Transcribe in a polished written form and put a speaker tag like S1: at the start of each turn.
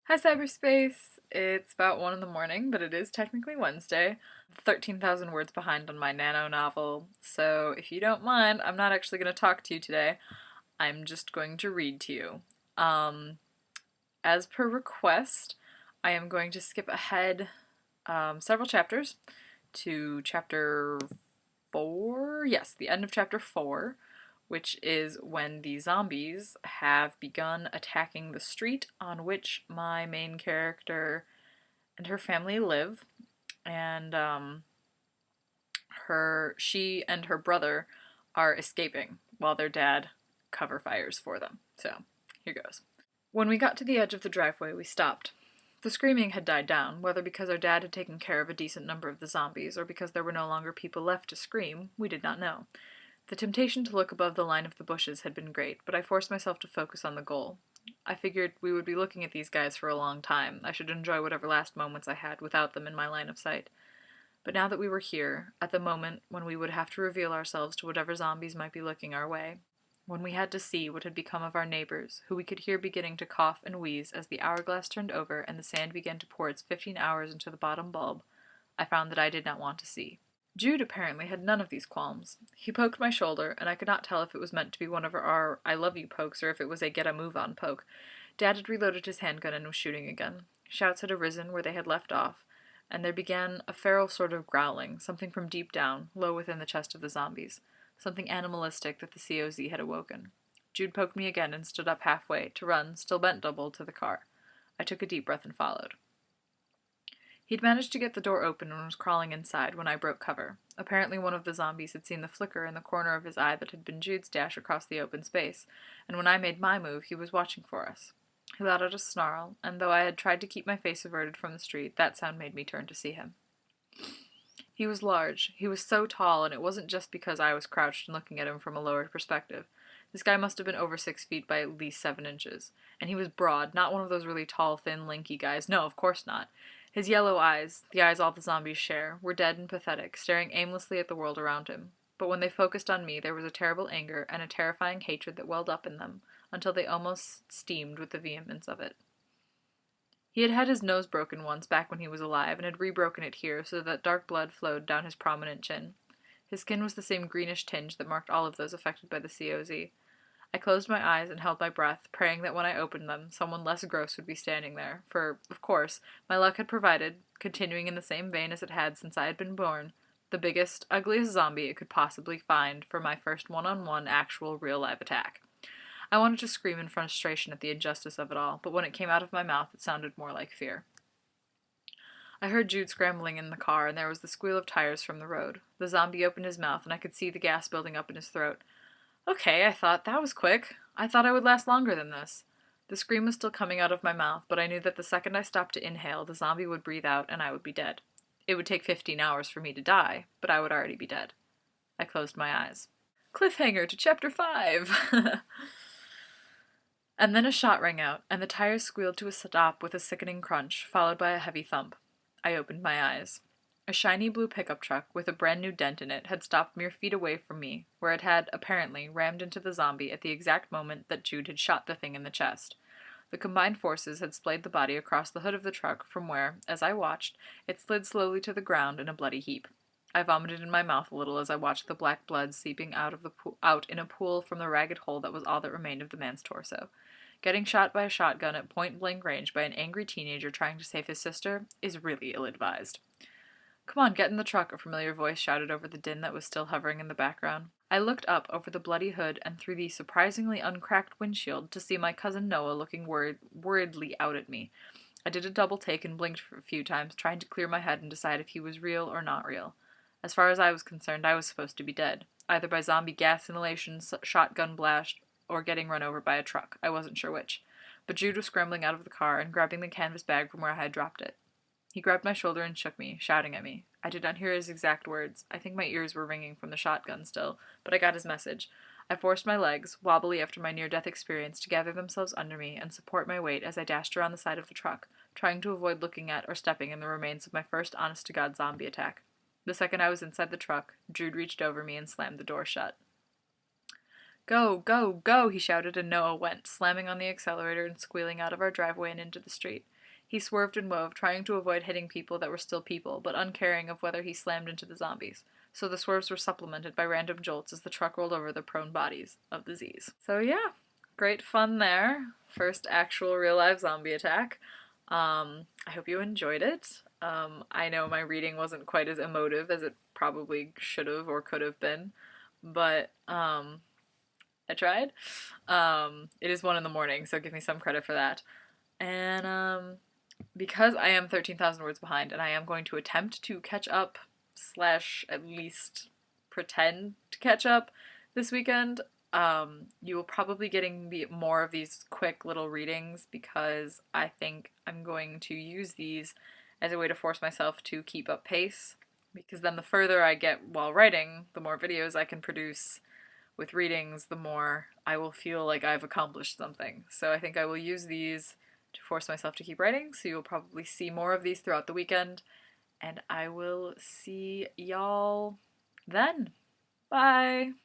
S1: Hi, cyberspace. It's about 1 in the morning, but it is technically Wednesday. 13,000 words behind on my NaNo novel, so if you don't mind, I'm not actually going to talk to you today. I'm just going to read to you. Um, as per request, I am going to skip ahead several chapters to chapter 4. Yes, the end of chapter 4, which is when the zombies have begun attacking the street on which my main character and her family live, and she and her brother are escaping while their dad cover fires for them. So here goes. When we got to the edge of the driveway, we stopped. The screaming had died down, whether because our dad had taken care of a decent number of the zombies or because there were no longer people left to scream, we did not know. The temptation to look above the line of the bushes had been great, but I forced myself to focus on the goal. I figured we would be looking at these guys for a long time. I should enjoy whatever last moments I had without them in my line of sight. But now that we were here, at the moment when we would have to reveal ourselves to whatever zombies might be looking our way, when we had to see what had become of our neighbors, who we could hear beginning to cough and wheeze as the hourglass turned over and the sand began to pour its 15 hours into the bottom bulb, I found that I did not want to see. Jude apparently had none of these qualms. He poked my shoulder, and I could not tell if it was meant to be one of our I love you pokes or if it was a get a move on poke. Dad had reloaded his handgun and was shooting again. Shouts had arisen where they had left off, and there began a feral sort of growling, something from deep down, low within the chest of the zombies, something animalistic that the COZ had awoken. Jude poked me again and stood up halfway, to run, still bent double, to the car. I took a deep breath and followed. He'd managed to get the door open and was crawling inside when I broke cover. Apparently one of the zombies had seen the flicker in the corner of his eye that had been Jude's dash across the open space, and when I made my move, he was watching for us. He let out a snarl, and though I had tried to keep my face averted from the street, that sound made me turn to see him. He was large. He was so tall, and it wasn't just because I was crouched and looking at him from a lowered perspective. This guy must have been over 6 feet by at least 7 inches. And he was broad, not one of those really tall, thin, lanky guys. No, of course not. His yellow eyes, the eyes all the zombies share, were dead and pathetic, staring aimlessly at the world around him. But when they focused on me, there was a terrible anger and a terrifying hatred that welled up in them, until they almost steamed with the vehemence of it. He had had his nose broken once back when he was alive, and had rebroken it here so that dark blood flowed down his prominent chin. His skin was the same greenish tinge that marked all of those affected by the COZ. I closed my eyes and held my breath, praying that when I opened them, someone less gross would be standing there, for, of course, my luck had provided, continuing in the same vein as it had since I had been born, the biggest, ugliest zombie it could possibly find for my first one-on-one actual real-life attack. I wanted to scream in frustration at the injustice of it all, but when it came out of my mouth, it sounded more like fear. I heard Jude scrambling in the car, and there was the squeal of tires from the road. The zombie opened his mouth, and I could see the gas building up in his throat. Okay, I thought, that was quick. I thought I would last longer than this. The scream was still coming out of my mouth, but I knew that the second I stopped to inhale, the zombie would breathe out, and I would be dead. It would take 15 hours for me to die, but I would already be dead. I closed my eyes. Cliffhanger to chapter 5! And then a shot rang out, and the tires squealed to a stop with a sickening crunch, followed by a heavy thump. I opened my eyes. A shiny blue pickup truck with a brand new dent in it had stopped mere feet away from me, where it had, apparently, rammed into the zombie at the exact moment that Jude had shot the thing in the chest. The combined forces had splayed the body across the hood of the truck from where, as I watched, it slid slowly to the ground in a bloody heap. I vomited in my mouth a little as I watched the black blood seeping out in a pool from the ragged hole that was all that remained of the man's torso. Getting shot by a shotgun at point-blank range by an angry teenager trying to save his sister is really ill-advised. Come on, get in the truck, a familiar voice shouted over the din that was still hovering in the background. I looked up over the bloody hood and through the surprisingly uncracked windshield to see my cousin Noah looking worriedly out at me. I did a double take and blinked for a few times, trying to clear my head and decide if he was real or not real. As far as I was concerned, I was supposed to be dead, either by zombie gas inhalation, shotgun blast, or getting run over by a truck. I wasn't sure which. But Jude was scrambling out of the car and grabbing the canvas bag from where I had dropped it. He grabbed my shoulder and shook me, shouting at me. I did not hear his exact words. I think my ears were ringing from the shotgun still, but I got his message. I forced my legs, wobbly after my near-death experience, to gather themselves under me and support my weight as I dashed around the side of the truck, trying to avoid looking at or stepping in the remains of my first honest-to-God zombie attack. The second I was inside the truck, Jude reached over me and slammed the door shut. Go, go, go, he shouted, and Noah went, slamming on the accelerator and squealing out of our driveway and into the street. He swerved and wove, trying to avoid hitting people that were still people, but uncaring of whether he slammed into the zombies. So the swerves were supplemented by random jolts as the truck rolled over the prone bodies of the Z's. So yeah, great fun there. First actual real life zombie attack. I hope you enjoyed it. I know my reading wasn't quite as emotive as it probably should have or could have been, but I tried. It is 1 in the morning, so give me some credit for that. And because I am 13,000 words behind and I am going to attempt to catch up, slash at least pretend to catch up this weekend, you will probably getting more of these quick little readings because I think I'm going to use these as a way to force myself to keep up pace, because then the further I get while writing, the more videos I can produce with readings, the more I will feel like I've accomplished something. So I think I will use these to force myself to keep writing, so you'll probably see more of these throughout the weekend, and I will see y'all then. Bye!